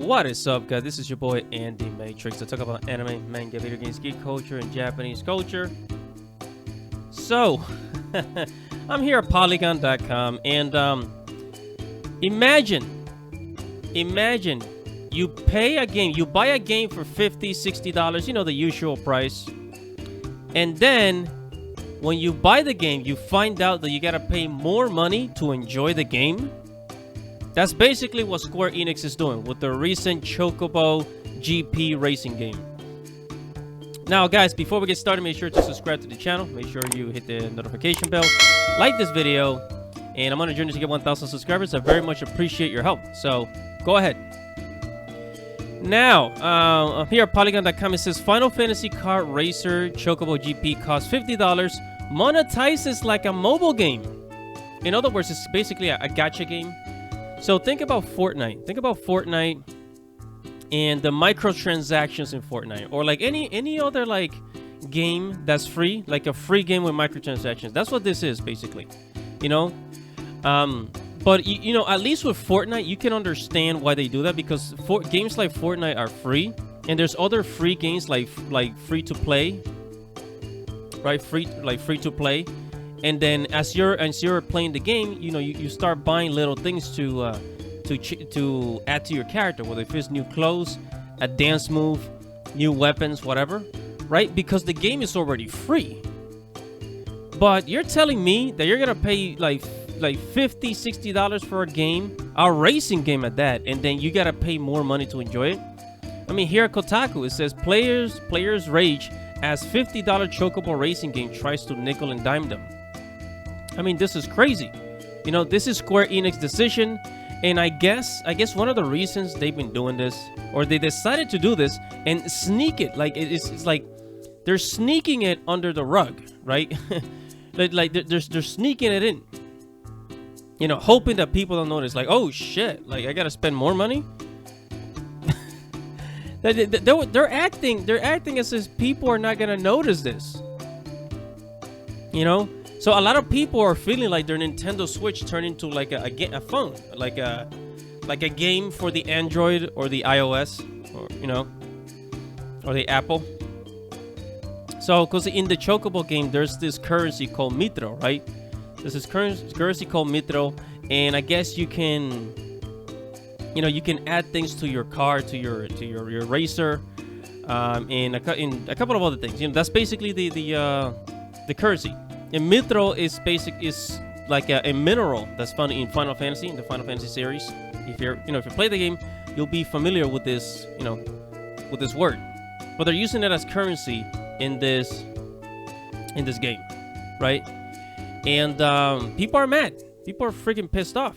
What is up, guys? This is your boy Andy Matrix. I talk about anime, manga, video games, geek culture, and Japanese culture. So, I'm here at Polygon.com, and imagine you pay a game, you buy a game for $50, $60, you know, the usual price, and then when you buy the game, you find out that you gotta pay more money to enjoy the game. That's basically what Square Enix is doing with the recent Chocobo GP racing game. Now, guys, before we get started, make sure to subscribe to the channel. Make sure you hit the notification bell, like this video, and I'm on a journey to get 1,000 subscribers. I very much appreciate your help. So, go ahead. Now, here at Polygon.com, it says Final Fantasy Kart Racer Chocobo GP costs $50. Monetizes like a mobile game. In other words, it's basically a gacha game. So think about Fortnite. Think about Fortnite and the microtransactions in Fortnite, or like any other like game that's free, like a free game with microtransactions. That's what this is basically, you know. But you know, at least with Fortnite, you can understand why they do that, because games like Fortnite are free, and there's other free games like free to play, right? Free to play. And then as you're playing the game, you know, you start buying little things to add to your character, whether it's new clothes, a dance move, new weapons, whatever, right? Because the game is already free. But you're telling me that you're gonna pay like $50, $60 for a game, a racing game at that, and then you gotta pay more money to enjoy it? I mean, here at Kotaku, it says players rage as $50 Chocobo Racing game tries to nickel and dime them. I mean, this is crazy. You know, this is Square Enix decision, and I guess one of the reasons they've been doing this, or they decided to do this and sneak it, like it's like they're sneaking it under the rug, right? like they're sneaking it in, you know, hoping that people don't notice. Like, oh shit, like I gotta spend more money. They're acting as if people are not gonna notice this, you know. So a lot of people are feeling like their Nintendo Switch turned into like a phone, like a game for the Android or the iOS, or you know, or the Apple. So, because in the Chocobo game, there's this currency called Mithril, right? There's this currency called Mithril, and I guess you can, you know, you can add things to your car, to your racer, and a couple of other things. You know, that's basically the currency. And Mithril is like a mineral that's found in Final Fantasy, in the Final Fantasy series. If you play the game, you'll be familiar with this, you know, with this word. But they're using it as currency in this game, right? And people are mad. People are freaking pissed off,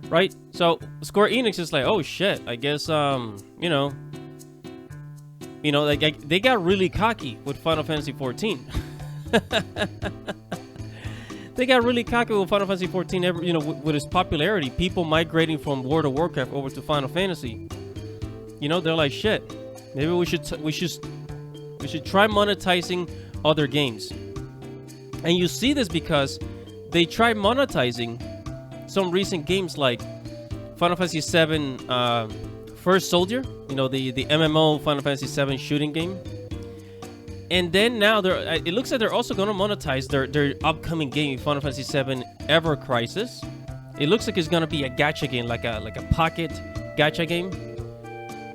right? So Square Enix is like, oh shit, I guess you know, like they got really cocky with Final Fantasy 14. They got really cocky with Final Fantasy 14, you know, with its popularity. People migrating from World of Warcraft over to Final Fantasy. You know, they're like, shit, maybe we should try monetizing other games. And you see this because they tried monetizing some recent games like Final Fantasy 7 First Soldier, you know, the MMO Final Fantasy 7 shooting game. And then now it looks like they're also going to monetize their upcoming game, Final Fantasy 7 Ever Crisis. It looks like it's going to be a gacha game, like a pocket gacha game.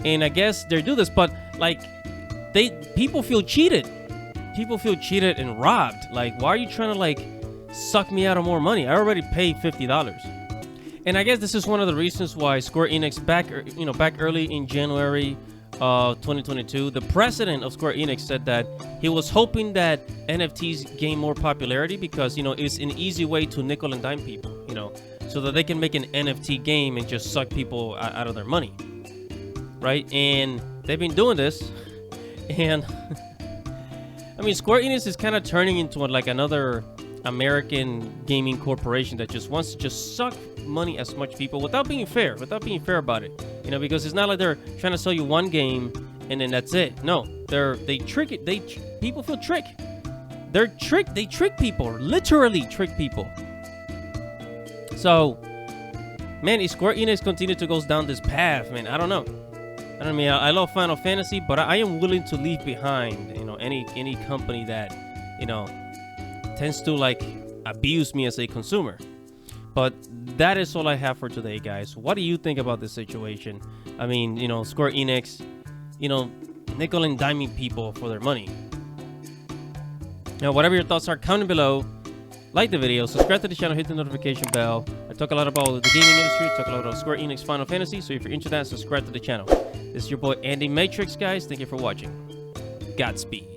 And I guess they do this, but like people feel cheated. People feel cheated and robbed. Like, why are you trying to like suck me out of more money? I already paid $50. And I guess this is one of the reasons why Square Enix back early in January 2022, the president of Square Enix said that he was hoping that NFTs gain more popularity because, you know, it's an easy way to nickel and dime people, you know, so that they can make an NFT game and just suck people out of their money, right? And they've been doing this, and I mean, Square Enix is kind of turning into like another American gaming corporation that just wants to just suck money as much people without being fair about it, you know, because it's not like they're trying to sell you one game and then that's it. No, they trick it. People feel tricked. They trick people, literally trick people. So Man, if Square Enix continue to go down this path, man, I don't know. I love Final Fantasy, but I am willing to leave behind, any company that, tends to like abuse me as a consumer. But that is all I have for today, guys. What do you think about this situation? I mean, Square Enix, nickel and diming people for their money. Now, whatever your thoughts are, comment below. Like the video, subscribe to the channel, hit the notification bell. I talk a lot about the gaming industry, talk a lot about Square Enix Final Fantasy, so if you're into that, subscribe to the channel. This is your boy Andy Matrix, guys. Thank you for watching. Godspeed.